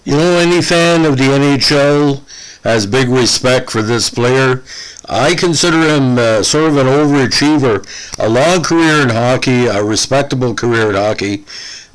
You know, any fan of the NHL has big respect for this player. I consider him sort of an overachiever, a long career in hockey, a respectable career in hockey,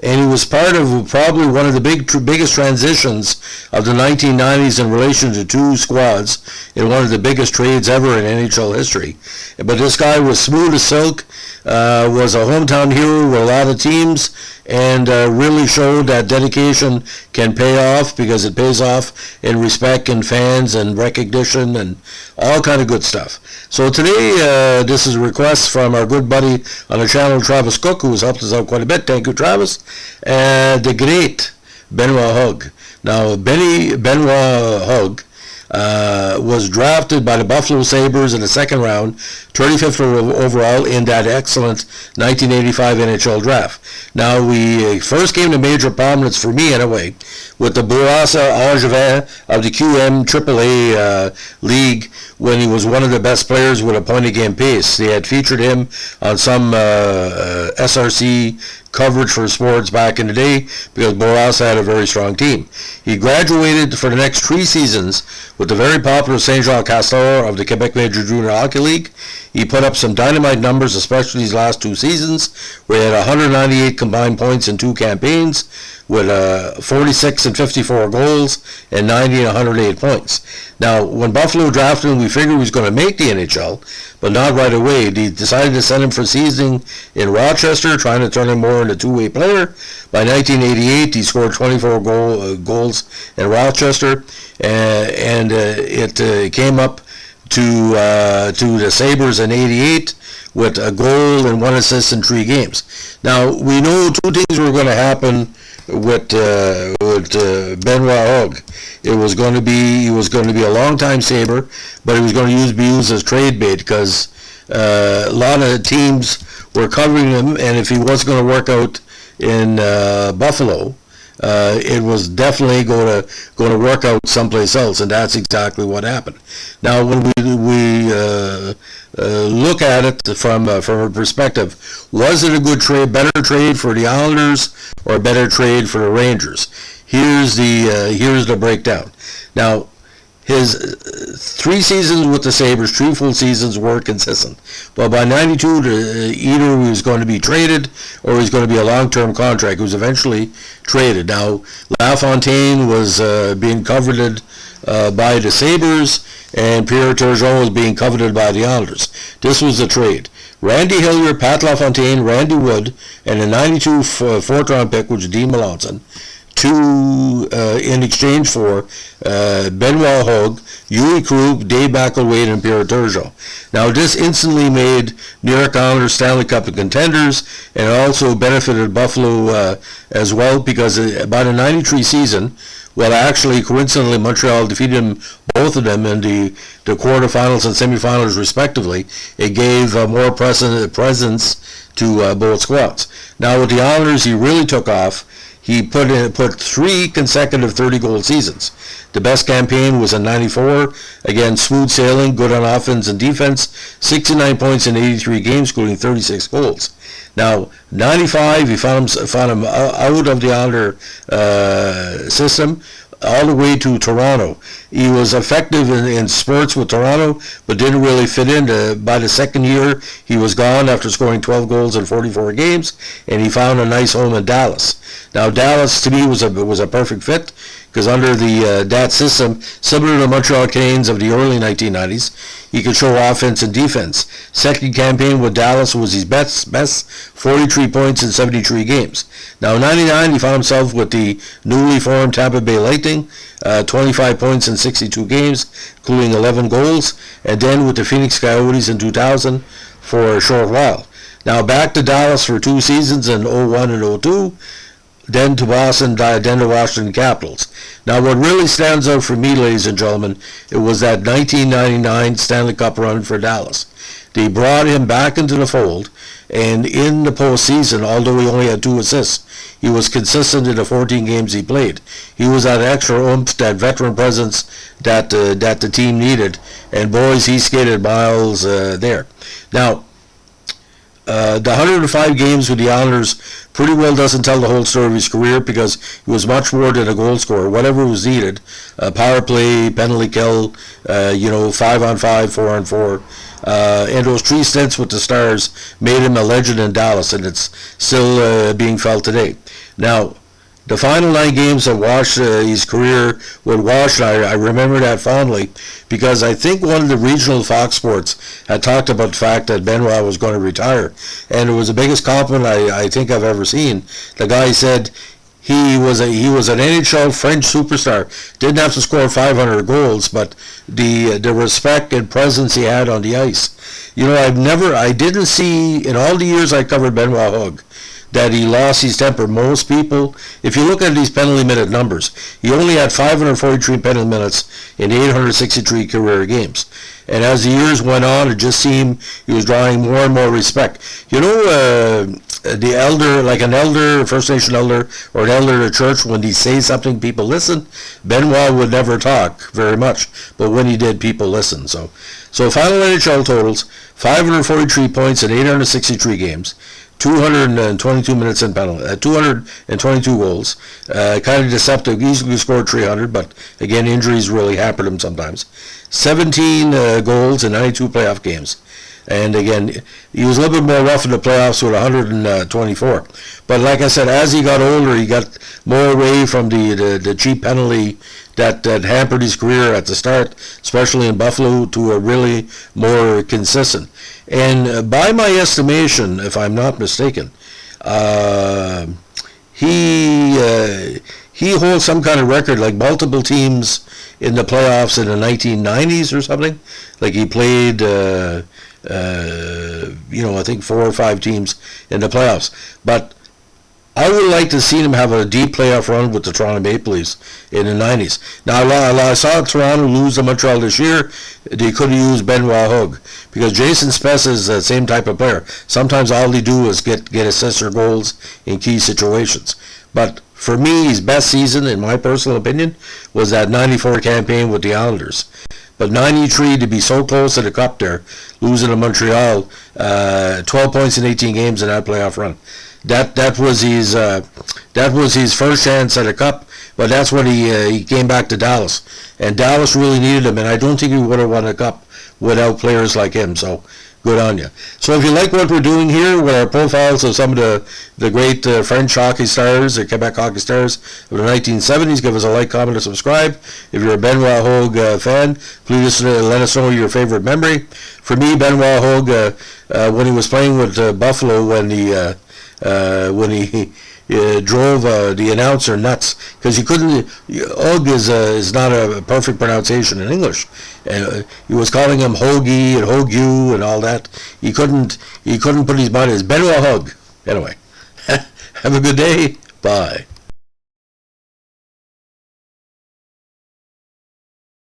and he was part of probably one of the biggest transitions of the 1990s in relation to two squads in one of the biggest trades ever in NHL history. But this guy was smooth as silk, was a hometown hero with a lot of teams, and really showed that dedication can pay off, because it pays off in respect and fans and recognition and all kind of good stuff. So today, this is a request from our good buddy on the channel, Travis Cook, who has helped us out quite a bit. Thank you, Travis. The great Benoit Hogue. Now, Benoit Hogue was drafted by the Buffalo Sabres in the second round, 35th overall in that excellent 1985 NHL draft. Now, we first came to major prominence, for me anyway, with the Bourassa Angevin of the QMJHL league, when he was one of the best players with a point-a-game pace. They had featured him on some SRC coverage for sports back in the day, because Bourassa had a very strong team. He graduated for the next 3 seasons with the very popular Saint Jean Castor of the Quebec Major Junior Hockey League. He put up some dynamite numbers, especially these last 2 seasons, where he had 198 combined points in 2 campaigns, with 46 and 54 goals and 90 and 108 points. Now, when Buffalo drafted him, we figured he was going to make the NHL, but not right away. They decided to send him for seasoning in Rochester, trying to turn him more into a two-way player. By 1988, he scored 24 goals in Rochester, and it came up to the Sabres in '88 with a goal and 1 assist in 3 games. Now, we know 2 things were going to happen with Benoit Hogue. He was going to be a long-time Sabre, but he was going to be used as trade bait, because a lot of teams were covering him, and if he wasn't going to work out in Buffalo, it was definitely going to work out someplace else, and that's exactly what happened. Now, when we look at it from a perspective, was it a good trade, better trade for the Islanders, or a better trade for the Rangers? Here's the breakdown. Now, his 3 seasons with the Sabres, 3 full seasons, were consistent. Well, by '92, either he was going to be traded or he was going to be a long-term contract. He was eventually traded. Now, LaFontaine was being coveted by the Sabres, and Pierre Turgeon was being coveted by the Islanders. This was the trade. Randy Hillier, Pat LaFontaine, Randy Wood, and a '92 fourth-round pick, which was Dean Melanson, in exchange for Benoit Hogue, Huey Krug, Dave McElwain, and Pierre Turgeon. Now, this instantly made New York Islanders Stanley Cup contenders, and it also benefited Buffalo as well, because by the '93 season, well, actually, coincidentally, Montreal defeated both of them in the quarterfinals and semifinals, respectively. It gave more presence to both squads. Now, with the Islanders, he really took off. He put 3 consecutive 30-goal seasons. The best campaign was in '94. Again, smooth sailing, good on offense and defense, 69 points in 83 games, including 36 goals. Now, '95, he found him out of the Islander system, all the way to Toronto. He was effective in spurts with Toronto, but didn't really fit in. By the second year, he was gone after scoring 12 goals in 44 games, and he found a nice home in Dallas. Now, Dallas, to me, was a perfect fit, because under that system, similar to the Montreal Canadiens of the early 1990s, he could show offense and defense. Second campaign with Dallas was his best, 43 points in 73 games. Now, in '99, he found himself with the newly formed Tampa Bay Lightning, 25 points in 62 games, including 11 goals, and then with the Phoenix Coyotes in 2000 for a short while. Now, back to Dallas for 2 seasons in '01 and '02, then to Boston, then to Washington Capitals. Now, what really stands out for me, ladies and gentlemen, it was that 1999 Stanley Cup run for Dallas. They brought him back into the fold, and in the postseason, although he only had 2 assists, he was consistent in the 14 games he played. He was that extra oomph, that veteran presence that the team needed, and boys, he skated miles there. Now, the 105 games with the Islanders pretty well doesn't tell the whole story of his career, because he was much more than a goal scorer. Whatever was needed, power play, penalty kill, 5-on-5, 4-on-4. And those 3 stints with the Stars made him a legend in Dallas, and it's still being felt today. Now, the final 9 games that washed his career with Washington, I remember that fondly, because I think one of the regional Fox Sports had talked about the fact that Benoit was going to retire, and it was the biggest compliment I think I've ever seen. The guy said he was an NHL French superstar. Didn't have to score 500 goals, but the respect and presence he had on the ice. I didn't see in all the years I covered Benoit Hogue that he lost his temper. Most people, if you look at these penalty minute numbers, he only had 543 penalty minutes in 863 career games. And as the years went on, it just seemed he was drawing more and more respect. The elder, like an elder, First Nation elder, or an elder at a church, when he says something, people listen. Benoit would never talk very much, but when he did, people listened. So final NHL totals: 543 points in 863 games. 222 minutes in penalty, 222 goals. Kind of deceptive. He easily scored 300, but again, injuries really hampered him sometimes. 17 goals in 92 playoff games. And again, he was a little bit more rough in the playoffs with 124. But like I said, as he got older, he got more away from the cheap penalty that hampered his career at the start, especially in Buffalo, to a really more consistent. And by my estimation, if I'm not mistaken, he holds some kind of record, like multiple teams in the playoffs in the 1990s or something. Like he played, I think 4 or 5 teams in the playoffs. But I would like to see him have a deep playoff run with the Toronto Maple Leafs in the 90s. Now, I saw Toronto lose to Montreal this year. They could have used Benoit Hogue, because Jason Spezza is the same type of player. Sometimes all they do is get assists or goals in key situations. But for me, his best season, in my personal opinion, was that 94 campaign with the Islanders. But 93, to be so close to the cup there, losing to Montreal, 12 points in 18 games in that playoff run. That was his first chance at a cup, but that's when he came back to Dallas, and Dallas really needed him, and I don't think he would have won a cup without players like him. So good on you. So if you like what we're doing here with our profiles of some of the great French hockey stars, the Quebec hockey stars of the 1970s, give us a like, comment, and subscribe. If you're a Benoit Hogue fan, please let us know your favorite memory. For me, Benoit Hogue, when he was playing with Buffalo, when he drove the announcer nuts, because he couldn't. Hogue is not a perfect pronunciation in English. He was calling him Hoagie and Hogue and all that. He couldn't put his mind. It's Benoit Hogue. Anyway, have a good day. Bye.